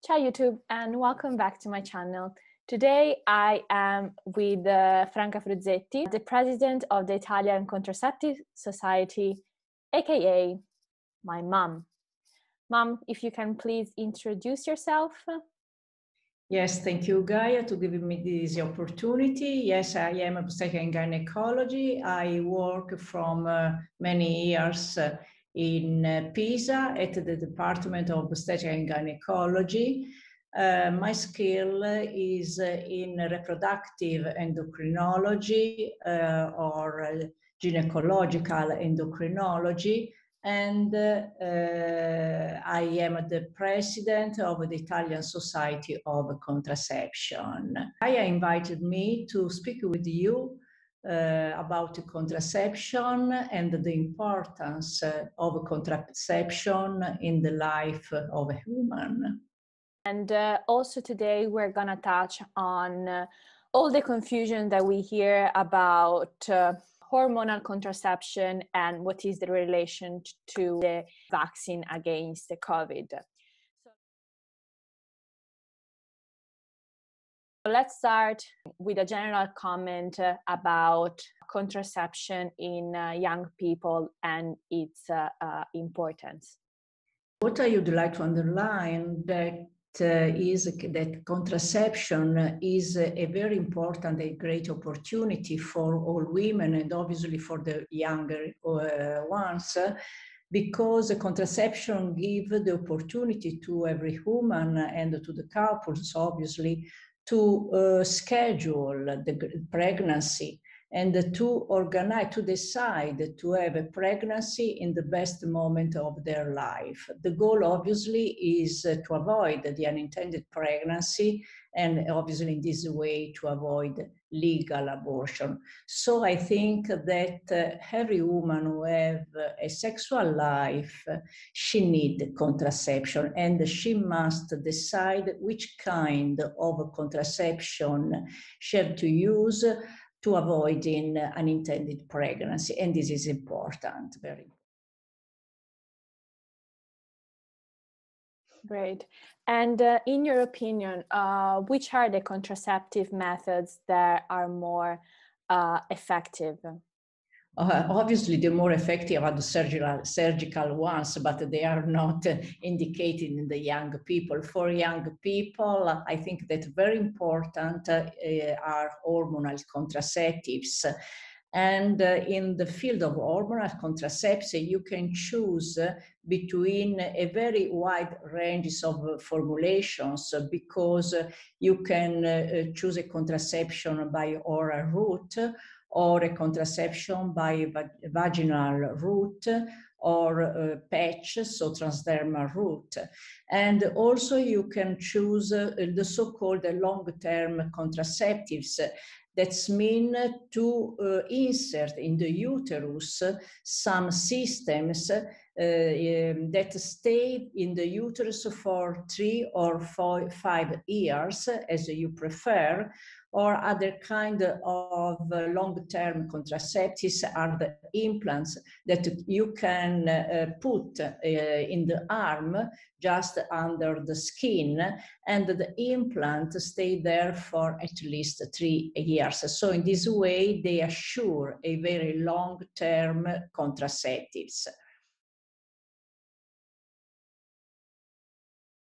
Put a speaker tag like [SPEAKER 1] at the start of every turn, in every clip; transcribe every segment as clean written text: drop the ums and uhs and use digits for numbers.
[SPEAKER 1] Ciao YouTube and welcome back to my channel. Today I am with Franca Fruzzetti, the president of the Italian Contraceptive Society, aka my mom. Mom, if you can please introduce yourself.
[SPEAKER 2] Yes, thank you, Gaia, to giving me this opportunity. Yes, I am obstetrics and gynecology. I work from many years in Pisa at the Department of Obstetrics and Gynecology. My skill is in reproductive endocrinology or gynecological endocrinology. And I am the president of the Italian Society of Contraception. Gaia invited me to speak with you about contraception and the importance of contraception in the life of a human.
[SPEAKER 1] And also today we're gonna touch on all the confusion that we hear about hormonal contraception and what is the relation to the vaccine against the COVID. So let's start with a general comment about contraception in young people and its importance.
[SPEAKER 2] What I would like to underline is that contraception is a very important and great opportunity for all women and obviously for the younger ones, because contraception gives the opportunity to every woman and to the couples, obviously, to schedule the pregnancy and to organize, to decide to have a pregnancy in the best moment of their life. The goal, obviously, is to avoid the unintended pregnancy and obviously in this way to avoid legal abortion. So I think that every woman who has a sexual life, she needs contraception and she must decide which kind of contraception she has to use to avoiding unintended pregnancy, and this is important, very important.
[SPEAKER 1] Great. And in your opinion, which are the contraceptive methods that are more effective?
[SPEAKER 2] Obviously, the more effective are the surgical ones, but they are not indicated in the young people. For young people, I think that very important are hormonal contraceptives. And in the field of hormonal contraception, you can choose between a very wide range of formulations because you can choose a contraception by oral route, or a contraception by vaginal route, or patch, so transdermal route. And also you can choose the so-called long-term contraceptives. That's mean to insert in the uterus some systems that stay in the uterus for 3 or 5 years, as you prefer, or other kind of long-term contraceptives are the implants that you can put in the arm, just under the skin, and the implant stay there for at least 3 years. So in this way, they assure a very long-term contraceptives.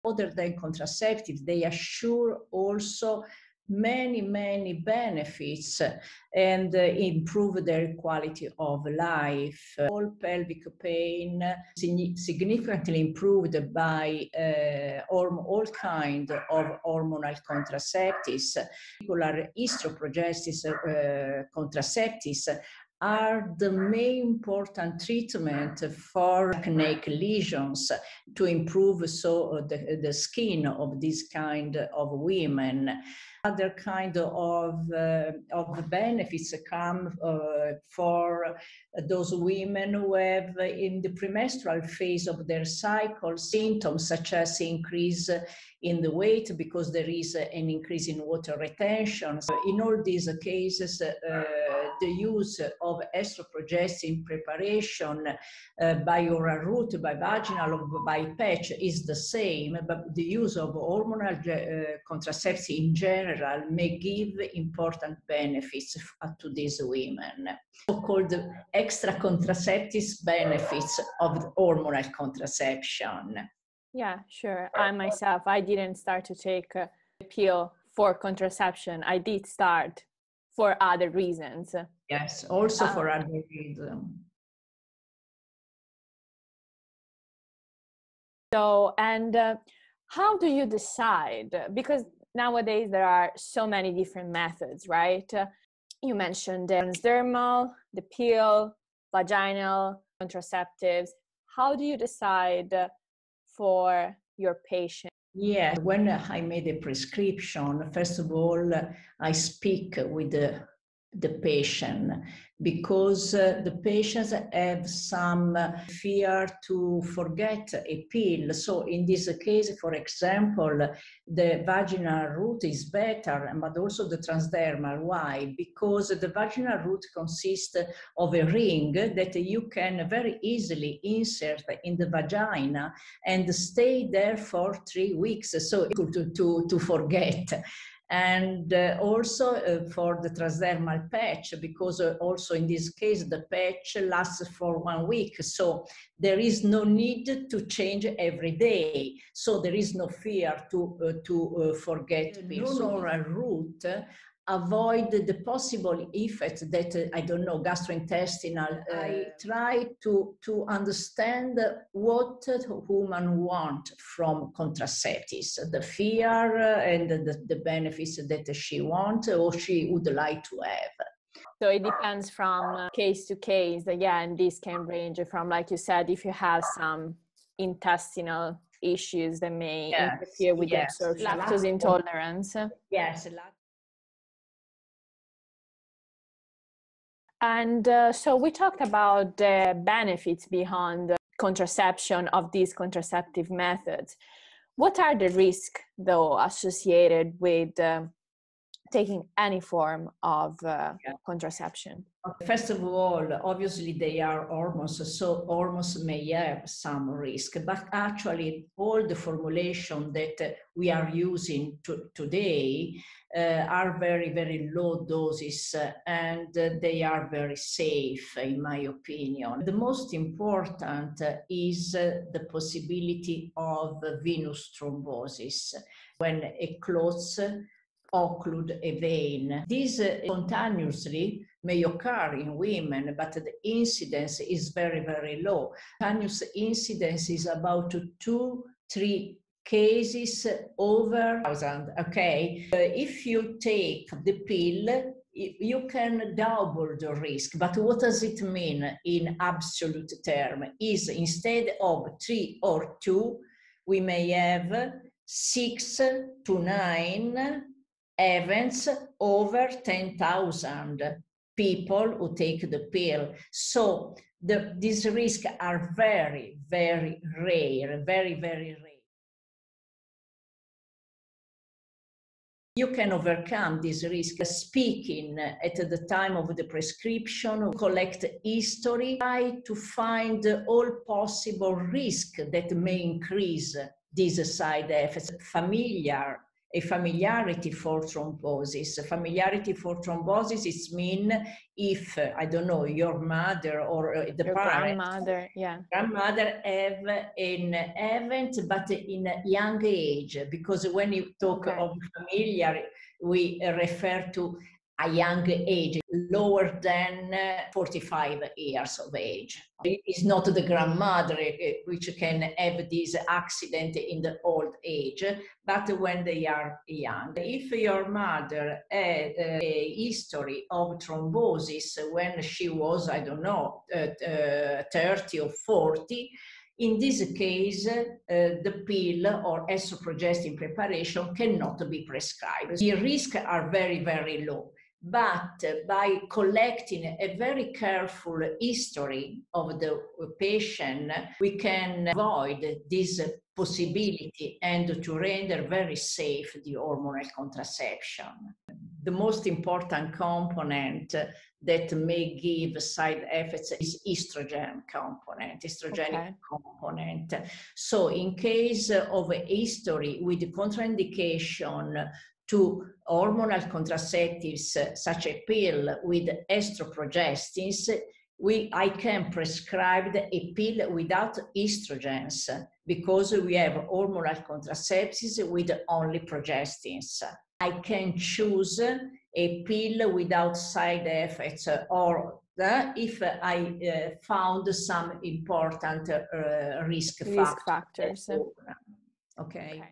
[SPEAKER 2] Other than contraceptives, they assure also many benefits and improve their quality of life. All pelvic pain significantly improved by all kinds of hormonal contraceptives. Particular estroprogesterone contraceptives are the main important treatment for acne lesions to improve the skin of this kind of women. Other kind of benefits come for those women who have in the premenstrual phase of their cycle symptoms such as increase in the weight because there is an increase in water retention. So in all these cases, the use of estroprogestin preparation by oral route, by vaginal, or by patch is the same, but the use of hormonal contraceptive in general may give important benefits to these women. So-called extra contraceptive benefits of hormonal contraception.
[SPEAKER 1] Yeah, sure. I myself, I didn't start to take a pill for contraception. I did start for other reasons.
[SPEAKER 2] Yes, also for other reasons.
[SPEAKER 1] So, and how do you decide? Because nowadays there are so many different methods, right? You mentioned the transdermal, the pill, vaginal, contraceptives. How do you decide for your patient?
[SPEAKER 2] Yeah, when I made a prescription, first of all, I speak with the patient, because the patients have some fear to forget a pill. So in this case, for example, the vaginal route is better, but also the transdermal. Why? Because the vaginal route consists of a ring that you can very easily insert in the vagina and stay there for 3 weeks, so to forget. And also for the transdermal patch, because also in this case the patch lasts for 1 week, so there is no need to change every day, so there is no fear to forget. Non-oral route avoid the possible effects that, I don't know, gastrointestinal. I try to understand what the woman wants from contraceptives, the fear and the benefits that she wants or she would like to have.
[SPEAKER 1] So it depends from case to case. Yeah, and this can range from, like you said, if you have some intestinal issues that may interfere with the absorption, lactose intolerance.
[SPEAKER 2] Yes.
[SPEAKER 1] And so we talked about the benefits behind the contraception of these contraceptive methods. What are the risks, though, associated with taking any form of contraception?
[SPEAKER 2] First of all, obviously they are hormones, so hormones may have some risk, but actually all the formulation that we are using today are very, very low doses, and they are very safe, in my opinion. The most important is the possibility of venous thrombosis, when a clot occlude a vein. This spontaneously may occur in women, but the incidence is very, very low. Spontaneous incidence is about 2-3 cases over 1,000, okay? If you take the pill, you can double the risk, but what does it mean in absolute term? Is instead of 3 or 2, we may have 6 to 9 events over 10,000 people who take the pill. So these risks are very, very rare, very, very rare. You can overcome this risk speaking at the time of the prescription, collect history, try to find all possible risks that may increase these side effects. A familiarity for thrombosis. Familiarity for thrombosis is mean if, I don't know, your mother or the
[SPEAKER 1] grandmother,
[SPEAKER 2] grandmother have an event, but in a young age, because when you talk of familiar, we refer to a young age, lower than 45 years of age. It is not the grandmother which can have this accident in the old age, but when they are young. If your mother had a history of thrombosis when she was, I don't know, 30 or 40, in this case, the pill or estroprogestin preparation cannot be prescribed. The risks are very, very low. But by collecting a very careful history of the patient, we can avoid this possibility and to render very safe the hormonal contraception. the most important component that may give side effects is estrogen component, estrogenic component. So in case of a history with contraindication to hormonal contraceptives, such a pill with estroprogestins, I can prescribe a pill without estrogens because we have hormonal contraceptives with only progestins. I can choose a pill without side effects or if I found some important risk factors. Okay.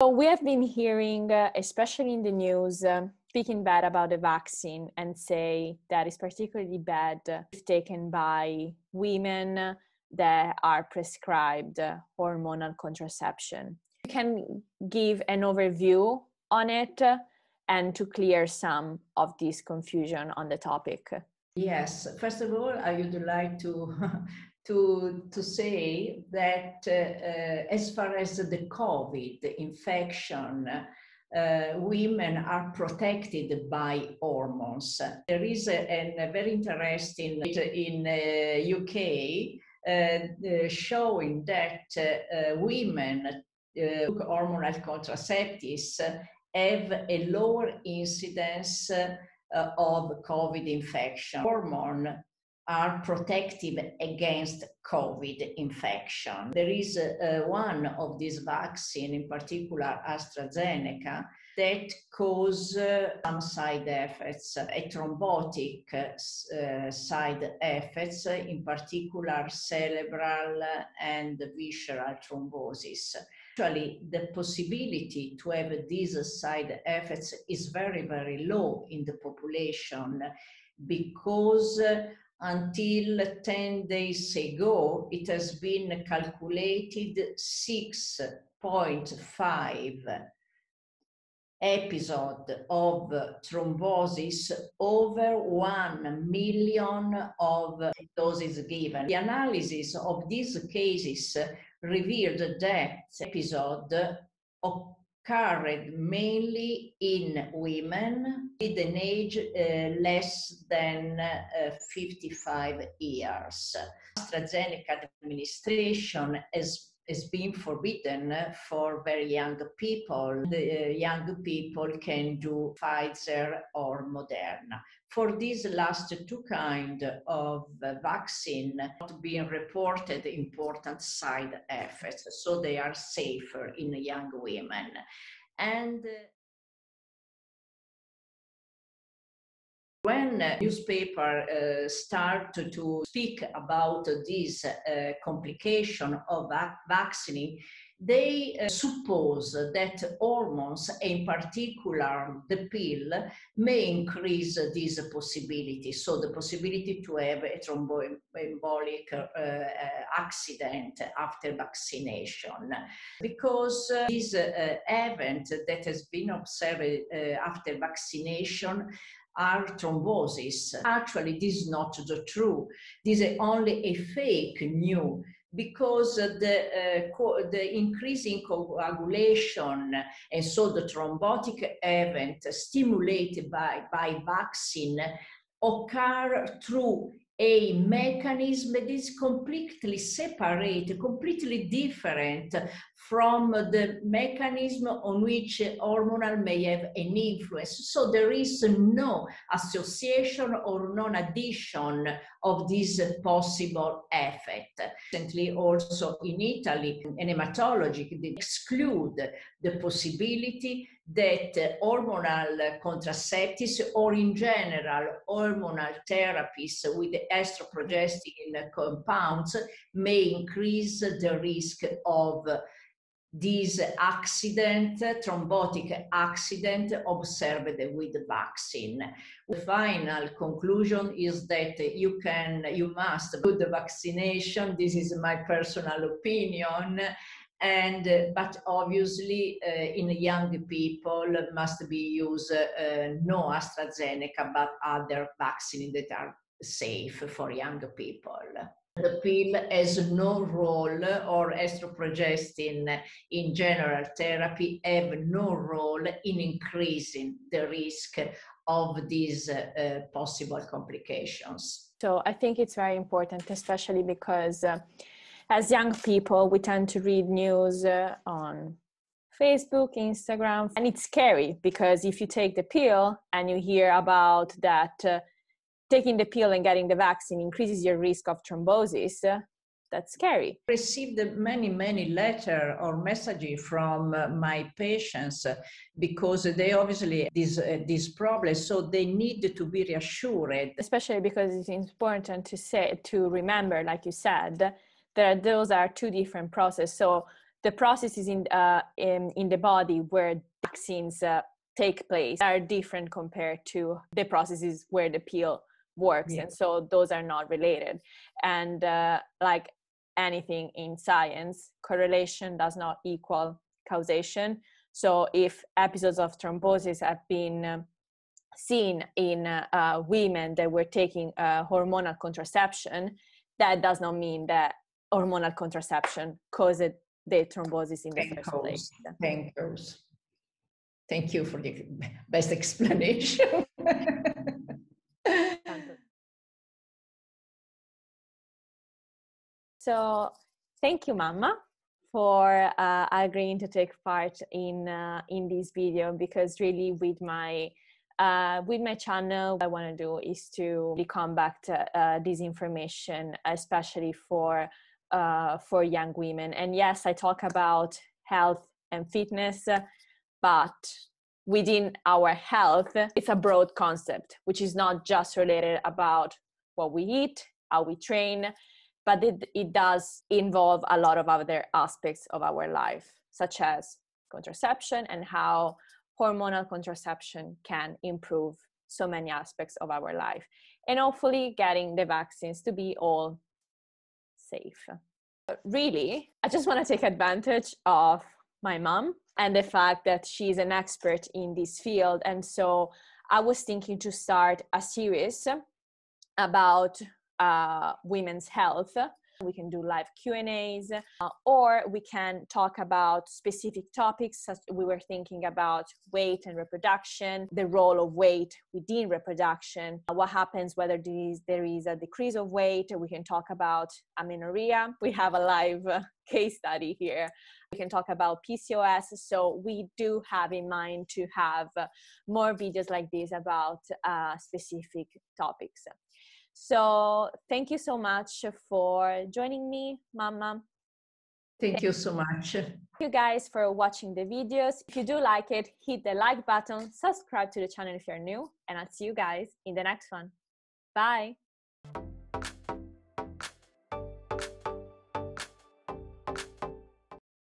[SPEAKER 1] So we have been hearing, especially in the news, speaking bad about the vaccine and say that it's particularly bad if taken by women that are prescribed hormonal contraception. You can give an overview on it and to clear some of this confusion on the topic.
[SPEAKER 2] Yes, first of all, I would like to say that as far as the COVID infection, women are protected by hormones. There is a very interesting in UK showing that women hormonal contraceptives have a lower incidence of COVID infection. Hormones are protective against COVID infection. There is one of these vaccines, in particular AstraZeneca, that cause some side effects, a thrombotic side effects, in particular cerebral and visceral thrombosis. Actually, the possibility to have these side effects is very, very low in the population because until 10 days ago, it has been calculated 6.5 episode of thrombosis over 1 million of doses given. The analysis of these cases revealed that episode occurred mainly in women with an age less than 55 years. AstraZeneca administration has been forbidden for very young people. The young people can do Pfizer or Moderna. For these last two kinds of vaccine, not being reported important side effects, so they are safer in young women. And when newspapers start to speak about this complication of vaccine, they suppose that hormones, in particular the pill, may increase this possibility. So the possibility to have a thromboembolic accident after vaccination. Because this event that has been observed after vaccination are thrombosis. Actually, this is not the true. This is only a fake news because the increasing coagulation and so the thrombotic event stimulated by vaccine occur through a mechanism that is completely separate, completely different from the mechanism on which hormonal may have an influence. So there is no association or non-addition of this possible effect. Recently, also in Italy, in hematology, they exclude the possibility that hormonal contraceptives or in general hormonal therapies with estroprogestin compounds may increase the risk of this accident, thrombotic accident observed with the vaccine. The final conclusion is that you must do the vaccination. This is my personal opinion. But obviously in young people must be used no AstraZeneca but other vaccines that are safe for young people. The pill has no role, or estroprogestin in general therapy have no role in increasing the risk of these possible complications.
[SPEAKER 1] So I think it's very important, especially because as young people, we tend to read news on Facebook, Instagram, and it's scary because if you take the pill and you hear about that taking the pill and getting the vaccine increases your risk of thrombosis, that's scary.
[SPEAKER 2] I received many letters or messages from my patients because they obviously these problems, so they need to be reassured.
[SPEAKER 1] Especially because it's important to remember, like you said, that those are two different processes. So the processes in the body where vaccines take place are different compared to the processes where the pill works. Yeah. And so those are not related. And like anything in science, correlation does not equal causation. So if episodes of thrombosis have been seen in women that were taking hormonal contraception, that does not mean that hormonal contraception caused the thrombosis in the first place.
[SPEAKER 2] Thank you for the best explanation.
[SPEAKER 1] So thank you, Mama, for agreeing to take part in this video, because really with my channel, what I want to do is to combat this information, especially for young women. And yes, I talk about health and fitness, but within our health, it's a broad concept, which is not just related about what we eat, how we train, but it does involve a lot of other aspects of our life, such as contraception and how hormonal contraception can improve so many aspects of our life. And hopefully getting the vaccines to be all safe. Really, I just want to take advantage of my mom and the fact that she's an expert in this field. And so I was thinking to start a series about women's health. We can do live Q&As, or we can talk about specific topics. Such we were thinking about weight and reproduction, the role of weight within reproduction, what happens whether there is a decrease of weight. We can talk about amenorrhea. We have a live case study here. We can talk about PCOS. So we do have in mind to have more videos like this about specific topics. So thank you so much for joining me, Mama.
[SPEAKER 2] Thank you so much.
[SPEAKER 1] Thank you guys for watching the videos. If you do like it, hit the like button, subscribe to the channel if you're new, and I'll see you guys in the next one. Bye.